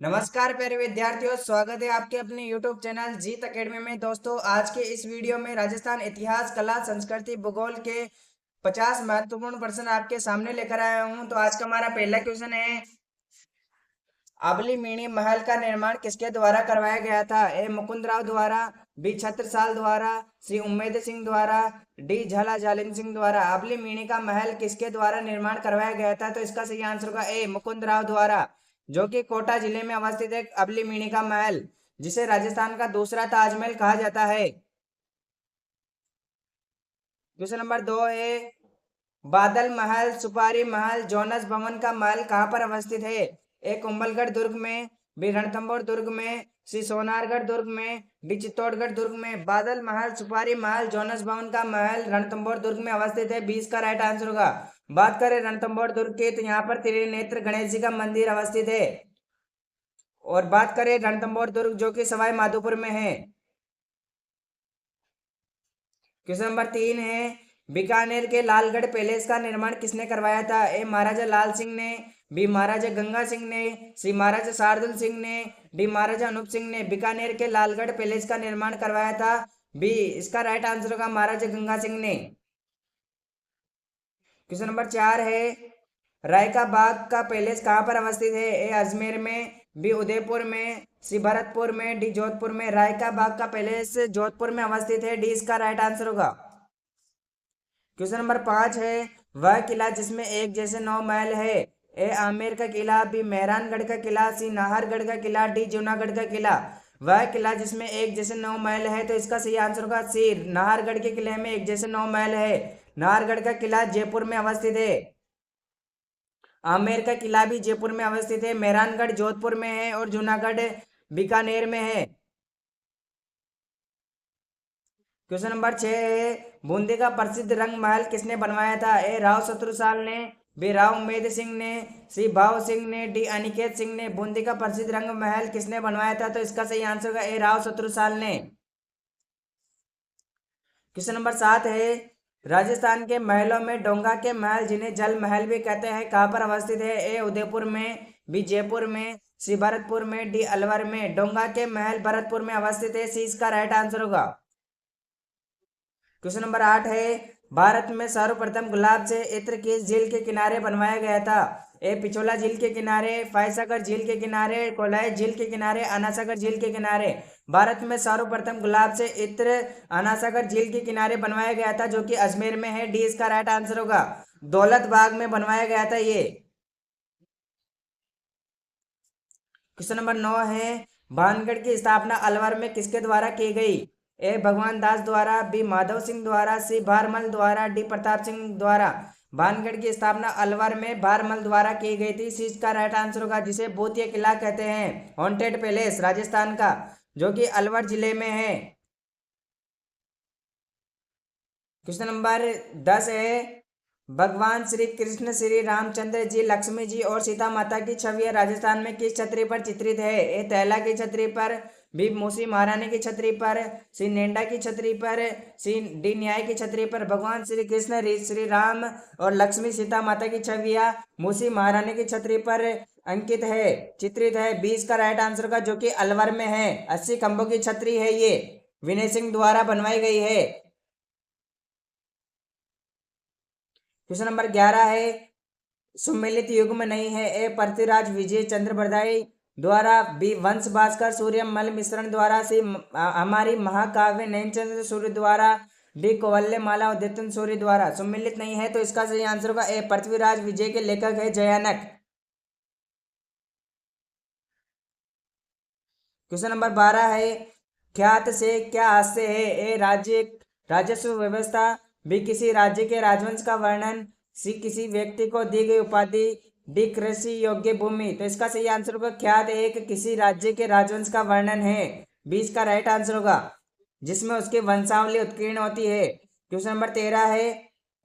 नमस्कार प्यारे विद्यार्थियों, स्वागत है आपके अपने YouTube चैनल जीत एकेडमी में। दोस्तों, आज के इस वीडियो में राजस्थान इतिहास, कला, संस्कृति, भूगोल के 50 महत्वपूर्ण प्रश्न आपके सामने लेकर आया हूं। तो आज का हमारा पहला क्वेश्चन है, अबली मिनी महल का निर्माण किसके द्वारा करवाया गया था? ए मुकुंदराव द्वारा, बी छत्रसाल द्वारा, सी उम्मेद सिंह द्वारा, डी झाला झालिन सिंह द्वारा। अबली मिनी का महल किसके द्वारा निर्माण करवाया गया था? तो इसका सही आंसर होगा ए मुकुंदराव द्वारा, जो कि कोटा जिले में अवस्थित है अबली मिनी का महल, जिसे राजस्थान का दूसरा ताजमहल कहा जाता है। क्वेश्चन नंबर 2 है, बादल महल, सुपारी महल, जोनस भवन का महल कहाँ पर अवस्थित है? ए कुंभलगढ़ दुर्ग में, बी रणथंभौर दुर्ग में, सी सोनारगढ़ दुर्ग में, डी चित्तौड़गढ़ दुर्ग में। बादल महल, सुपारी महल, जोनस भवन का महल रणथंभौर दुर्ग में अवस्थित है। 20 का राइट आंसर होगा। बात करें रणथंभौर दुर्ग की, तो यहाँ पर त्रिनेत्र गणेश जी का मंदिर अवस्थित है। और बात करें रणथंभौर दुर्ग, जो कि सवाई माधोपुर में है। क्वेश्चन नंबर 3 है, बीकानेर के लालगढ़ पैलेस का निर्माण किसने करवाया था? ए महाराजा लाल सिंह ने, बी महाराजा गंगा सिंह ने, सी महाराजा शार्दुल सिंह ने, डी महाराजा अनूप सिंह ने। बीकानेर के लालगढ़ पैलेस का निर्माण करवाया था। बी इसका राइट आंसर होगा महाराजा गंगा सिंह ने। क्वेश्चन नंबर 4 है, राय का बाग का पैलेस कहाँ पर अवस्थित है? ए अजमेर में, बी उदयपुर में, सी भरतपुर में, डी जोधपुर में। राय का बाग का पैलेस जोधपुर में अवस्थित है। डी इसका राइट आंसर होगा। क्वेश्चन नंबर 5 है, वह किला जिसमें एक जैसे 9 महल है? ए आमेर का किला, बी मेहरानगढ़ का किला, सी नाहरगढ़ का किला, डी जूनागढ़ का किला। वह किला जिसमें एक जैसे 9 महल है, तो इसका सही आंसर होगा सी, नाहरगढ़ के किले में एक जैसे 9 महल है। नाहरगढ़ का किला जयपुर में अवस्थित है। आमेर का किला भी जयपुर में अवस्थित है। मेहरानगढ़ जोधपुर में है और जूनागढ़ बीकानेर में है। क्वेश्चन नंबर 6 है, बूंदी का प्रसिद्ध रंग महल किसने बनवाया था? ए राव शत्रुसाल ने, बी राव उम्मेद सिंह ने, सी भाव सिंह ने, डी अनिकेत सिंह ने। बूंदी का प्रसिद्ध रंग महल किसने बनवाया था? तो इसका सही आंसर होगा ए राव शत्रुसाल ने। क्वेश्चन नंबर 7 है, राजस्थान के महलों में डोंगा के महल, जिन्हें जल महल भी कहते हैं, कहाँ पर अवस्थित है? ए उदयपुर में, बी जयपुर में, सी भरतपुर में, डी अलवर में। डोंगा के महल भरतपुर में अवस्थित है। सी इसका राइट आंसर होगा। क्वेश्चन नंबर 8 है, भारत में सर्वप्रथम गुलाब से इत्र किस झील के किनारे बनवाया गया था? ए पिछोला झील के किनारे, फायसागर झील के किनारे, कोलाय झील के किनारे, अनासागर झील के किनारे। भारत में सर्वप्रथम गुलाब से इत्र अनासागर झील के किनारे बनवाया गया था, जो कि अजमेर में है। डी इसका राइट आंसर होगा। दौलत बाग में बनवाया गया था ये। क्वेश्चन नंबर 9 है, भानगढ़ की स्थापना अलवर में किसके द्वारा की गई? ए भगवान दास द्वारा, बी माधव सिंह द्वारा, सी भारमल द्वारा, डी प्रताप सिंह द्वारा। भानगढ़ की स्थापना अलवर में भारमल द्वारा की गई थी। सी इसका राइट आंसर होगा, जिसे भूतिया किला कहते हैं, हॉन्टेड पैलेस राजस्थान का, जो कि अलवर जिले में है। क्वेश्चन नंबर 10 है, भगवान श्री कृष्ण, श्री रामचंद्र जी, लक्ष्मी जी और सीता माता की छवि राजस्थान में किस छतरी पर चित्रित है? ए तैला की छतरी पर, बी मूसी महारानी की छतरी पर, सी नेंडा की छतरी पर, सी डी न्याय की छतरी पर। भगवान श्री कृष्ण, श्री राम और लक्ष्मी सीता माता की छवियां मूसी महारानी की छतरी पर अंकित है, चित्रित है। 20 का राइट आंसर का, जो कि अलवर में है। 80 खंभों की छतरी है ये, विनय सिंह द्वारा बनवाई गई है। क्वेश्चन नंबर 11 है, सुमेलित युग में नहीं है? ए पृथ्वीराज विजय चंद्र बरदाई द्वारा, बी वंश भास्कर सूर्यमल मिश्रण द्वारा, सी हमारी महाकाव्य नैनचंद्र सूर्य द्वारा, डी कौवल्य माला उद्यतन सूर्य द्वारा। सुमेलित नहीं है, तो इसका सही आंसर होगा ए पृथ्वीराज विजय के लेखक है जयानक। क्वेश्चन नंबर 12 है, ख्यात से क्या हास्य है? ए राज्य राजस्व व्यवस्था, बी किसी राज्य के राजवंश का वर्णन, सी किसी व्यक्ति को दी गई उपाधि, डी कृषि योग्य भूमि। तो इसका सही आंसर होगा ख्यात एक किसी राज्य के राजवंश का वर्णन है। 20 का राइट आंसर होगा, जिसमें उसकी वंशावली उत्कीर्ण होती है। क्वेश्चन नंबर 13 है,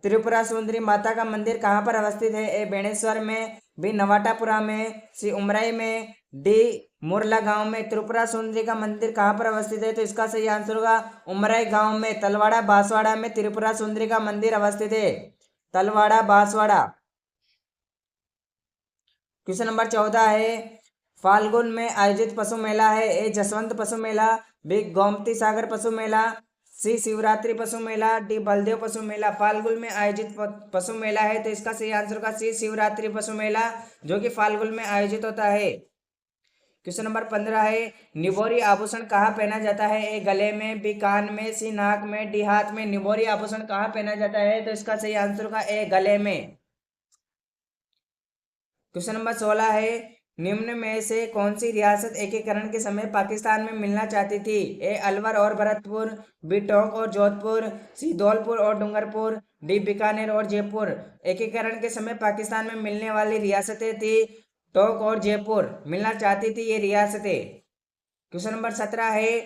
त्रिपुरा सुंदरी माता का मंदिर कहाँ पर अवस्थित है? ए बेणेश्वर में, बी नवाटापुरा में, सी उमराई में, डी मुरला गांव में। त्रिपुरा सुंदरी का मंदिर कहाँ पर अवस्थित है? तो इसका सही आंसर होगा उमराई गांव में, तलवाड़ा बांसवाड़ा में त्रिपुरा सुंदरी का मंदिर अवस्थित है। तलवाड़ा बांसवाड़ा। क्वेश्चन नंबर 14 है, फाल्गुन में आयोजित पशु मेला है? ए जसवंत पशु मेला, बी गोमती सागर पशु मेला, सी शिवरात्रि पशु मेला, डी बलदेव पशु मेला। फाल्गुन में आयोजित पशु मेला है तो इसका सही आंसर होगा सी शिवरात्रि पशु मेला, जो कि फाल्गुन में आयोजित होता है। क्वेश्चन नंबर 15 है, निबोरी आभूषण कहाँ पहना जाता है? ए गले में, बी कान में, सी नाक में, डी हाथ में। निबोरी आभूषण कहाँ पहना जाता है तो इसका सही आंसर होगा ए गले में। क्वेश्चन नंबर 16 है, निम्न में से कौन सी रियासत एकीकरण के समय पाकिस्तान में मिलना चाहती थी? ए अलवर और भरतपुर, बी टोंक और जोधपुर, सी धौलपुर और डूंगरपुर, डी बीकानेर और जयपुर। एकीकरण के समय पाकिस्तान में मिलने वाली रियासतें थी टोंक और जयपुर, मिलना चाहती थी ये रियासतें। क्वेश्चन नंबर 17 है,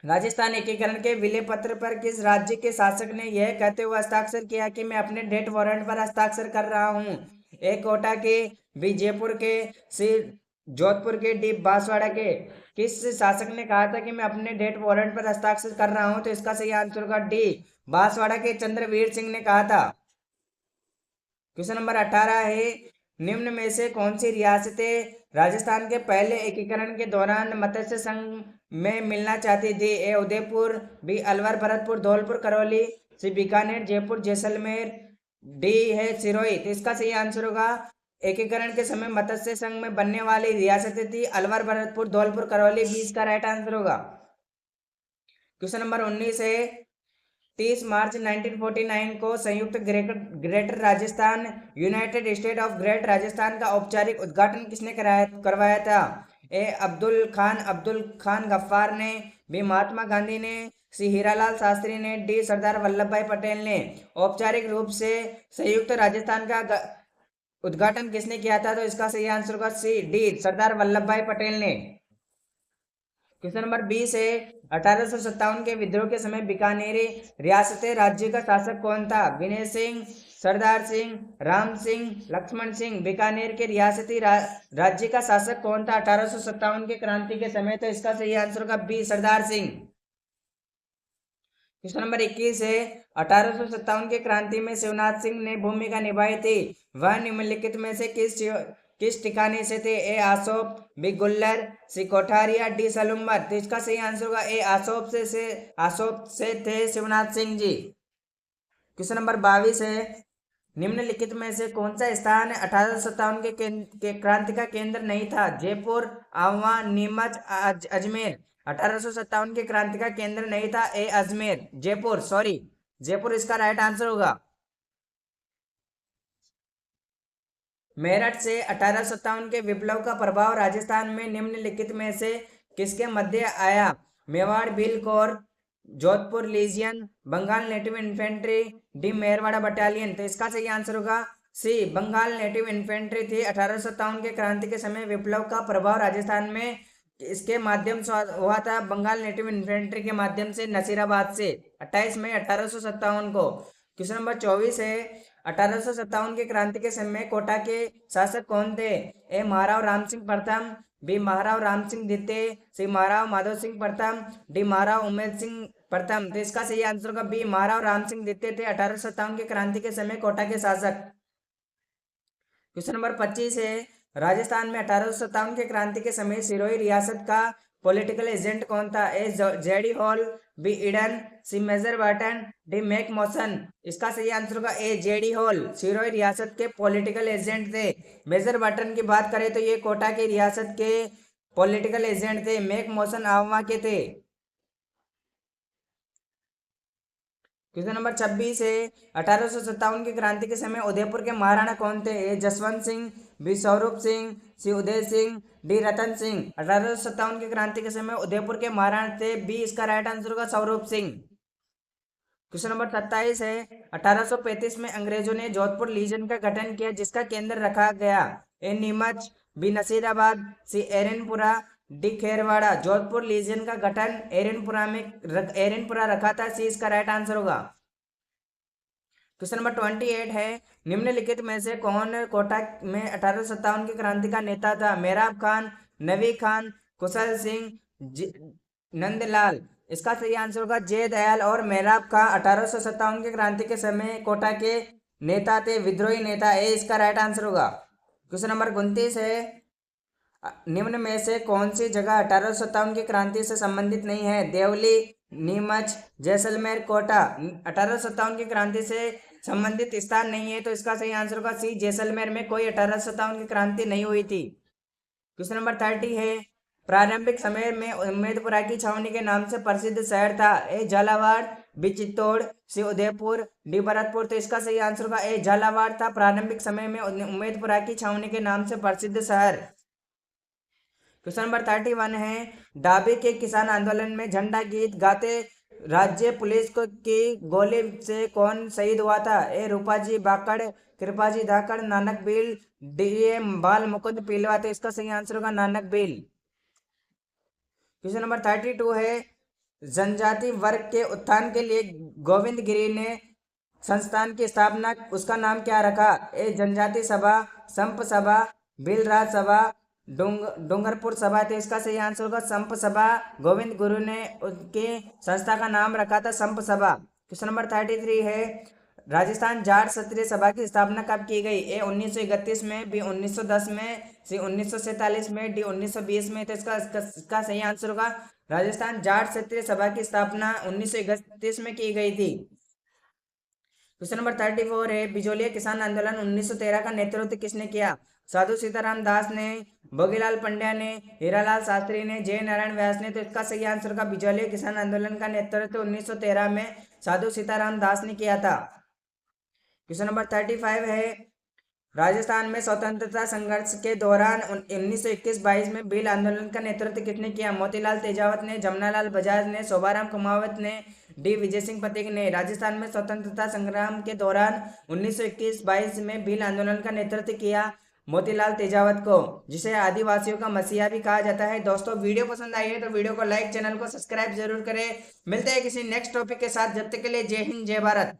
राजस्थान एकीकरण के विलय पत्र पर किस राज्य के शासक ने यह कहते हुए हस्ताक्षर किया कि मैं अपने डेथ वारंट पर हस्ताक्षर कर रहा हूँ? ए कोटा के, बी जयपुर के, सी जोधपुर के, डी बांसवाड़ा के। किस शासक ने कहा था कि मैं अपने डेथ वारंट पर हस्ताक्षर कर रहा हूँ तो इसका सही आंसर होगा डी बांसवाड़ा के चंद्रवीर सिंह ने कहा था। क्वेश्चन नंबर 18 है, निम्न में से कौन सी रियासतें राजस्थान के पहले एकीकरण के दौरान मत्स्य संघ में मिलना चाहती थी? ए उदयपुर, बी अलवर भरतपुर धौलपुर करौली, सी बीकानेर जयपुर जैसलमेर, डी है सिरोही। तो इसका सही आंसर होगा एकीकरण के समय मत्स्य संघ में बनने वाली रियासतें थी अलवर भरतपुर धौलपुर करौली, बी इसका राइट आंसर होगा। क्वेश्चन नंबर 19 है, 30 मार्च 1949 को संयुक्त greater Rajasthan United state of great Rajasthan का औपचारिक उद्घाटन किसने करवाया था? ए अब्दुल खान गफ्फार ने, बी महात्मा गांधी ने, सी हीरालाल शास्त्री ने, डी सरदार वल्लभ भाई पटेल ने। औपचारिक रूप से संयुक्त राजस्थान का उद्घाटन किसने किया था तो इसका सही आंसर होगा सी डी सरदार वल्लभ भाई पटेल ने। क्वेश्चन नंबर 20 है, 1857 के विद्रोह के समय बीकानेरी रियासत राज्य का शासक कौन था? विनय सिंह, सरदार सिंह, राम सिंह, लक्ष्मण सिंह। बीकानेर के रियासती राज्य का शासक कौन था 1857 के क्रांति के समय? तो इसका सही आंसर होगा B Sardar Singh. Question number 21 है, 1857 के क्रांति में शिवनाथ सिंह ने भूमिका निभाई थी, वह निम्नलिखित में से किस ठिकाने से थे? ए आसोप, बी गुल्लर, सी कोठारिया, डी सलूम्बर। तो इसका सही आंसर होगा ए आसोप से थे शिवनाथ सिंह जी। क्वेश्चन नंबर 22 है, निम्नलिखित में से कौन सा स्थान 1857 के क्रांति का केंद्र नहीं था? जयपुर, आंवला, नीमच, अजमेर। 1857 के क्रांति का केंद्र नहीं था ए अजमेर, जयपुर इसका राइट आंसर होगा। मेरठ से 1857 के विप्लव का प्रभाव राजस्थान में निम्नलिखित में से किसके मध्य आया? Mewar Bhil corps, Jodhpur legion, Bengal native infantry, the Merwara battalion. तो इसका सही आंसर होगा सी बंगाल नेटिव इन्फेंट्री थी। 1857 के क्रांति के समय विप्लव का प्रभाव राजस्थान में इसके माध्यम से हुआ था, बंगाल नेटिव इन्फेंट्री के माध्यम से नसीराबाद से 28 मई 1857 को। क्वेश्चन नंबर 24 है, 1857 के क्रांति के समय कोटा के शासक कौन थे? ए महाराव राम सिंह प्रथम, बी महाराव राम सिंह द्वितीय, सी महाराव माधव सिंह प्रथम, डी महाराव उमेद सिंह प्रथम। तो इसका सही आंसर होगा बी महाराव राम सिंह द्वितीय थे 1857 के क्रांति के समय कोटा के शासक। क्वेश्चन नंबर 25 है, राजस्थान में 1857 के क्रांति के समय सिरोही रियासत का पॉलिटिकल एजेंट कौन था? A J D Hall, B Eden, C major Burton, D Mac Mawson. इसका सही आंसर होगा ए जेडी हॉल सिरोही रियासत के पॉलिटिकल एजेंट थे। मेजर बर्टन की बात करें तो ये कोटा की रियासत के पॉलिटिकल एजेंट थे, मैक मॉसन आंवला के थे। क्वेश्चन नंबर 26 है, 1857 की क्रांति के समय उदयपुर के महाराणा कौन थे? ए जसवंत सिंह, बी स्वरूप सिंह, सी उदय सिंह, डी रतन सिंह। 1857 की क्रांति के समय उदयपुर के महाराणा थे, बी इसका राइट आंसर होगा स्वरूप सिंह। क्वेश्चन नंबर 27 है, 1835 में अंग्रेजों ने जोधपुर लीजन का गठन किया जिसका केंद्र रखा गया? ए नीमच, बी नसीराबाद, सी एरनपुरा, डी खेरवाड़ा। जोधपुर लीजन का गठन एरनपुरा रखा था, सी इसका राइट आंसर होगा। क्वेश्चन नंबर 28 है, निम्नलिखित में से कौन कोटा में 1857 की क्रांति का नेता था? मेहराब खान, नवी खान, कुशल सिंह, नंदलाल। इसका सही आंसर होगा जय दयाल और मेहराब खान 1857 की क्रांति के समय कोटा के नेता थे, विद्रोही नेता। ए इसका राइट आंसर होगा। क्वेश्चन नंबर 29 है, निम्न में से कौन सी जगह 1857 की क्रांति से संबंधित नहीं है? देवली, नीमच, जैसलमेर, कोटा। 1857 की क्रांति से संबंधित स्थान नहीं है, तो इसका सही आंसर होगा सी, जैसलमेर में कोई 1857 की क्रांति नहीं हुई थी। क्वेश्चन नंबर 30 है, प्रारंभिक समय में उम्मेदपुरा की छावनी के नाम से प्रसिद्ध शहर था? ए झालावाड़, बी चित्तौड़, सी उदयपुर, डी भरतपुर। तो इसका सही आंसर होगा ए झालावाड़ था प्रारंभिक समय में उम्मेदपुरा की छावनी के नाम से प्रसिद्ध शहर। क्वेश्चन नंबर 31 है, डाबे के किसान आंदोलन में झंडा गीत गाते राज्य पुलिस को की गोली से कौन शहीद हुआ था? ए रूपाजी बाकड़, कृपाजी धाकड़, नानक बील, डी बाल मुकुंद पीलवा। तो इसका सही आंसर होगा नानक बील। क्वेश्चन नंबर 32 है, जनजाति वर्ग के उत्थान के लिए गोविंद गिरी ने संस्थान की स्थापना, उसका नाम क्या रखा? ए जनजाति सभा, संप सभा, भीलराज सभा, डूंगरपुर सभा। तो इसका सही आंसर होगा संप सभा। गोविंद गुरु ने उनके संस्था का नाम रखा था संप सभा। क्वेश्चन नंबर 33 है, राजस्थान जाट क्षत्रिय सभा की स्थापना कब की गई? ए 1931 में, बी 1910 में, सी 1947 में, डी 1920 में। तो इसका सही आंसर होगा राजस्थान जाट क्षत्रिय सभा की स्थापना 1931 में की गई थी। क्वेश्चन नंबर 34 है, बिजोलिया किसान आंदोलन 1913 का नेतृत्व किसने किया? साधु सीताराम दास ने, भोगीलाल पंड्या ने, हीरालाल शास्त्री ने, जय नारायण व्यास ने। तो इसका सही आंसर का बिजोलिया किसान आंदोलन का नेतृत्व 1913 में साधु सीताराम दास ने किया था। क्वेश्चन नंबर 35 है, राजस्थान में स्वतंत्रता संघर्ष के दौरान 1921-22 में भील आंदोलन का नेतृत्व किसने किया? मोतीलाल तेजावत ने, जमनालाल बजाज ने, शोभाराम कुमावत ने, डी विजय सिंह पथिक ने। राजस्थान में स्वतंत्रता संग्राम के दौरान 1921-22 में भील आंदोलन का नेतृत्व किया मोतीलाल तेजावत को, जिसे आदिवासियों का मसीहा भी कहा जाता है। दोस्तों, वीडियो पसंद आई है तो वीडियो को लाइक, चैनल को सब्सक्राइब जरूर करें। मिलते हैं किसी नेक्स्ट टॉपिक के साथ, जब तक के लिए जय हिंद, जय भारत।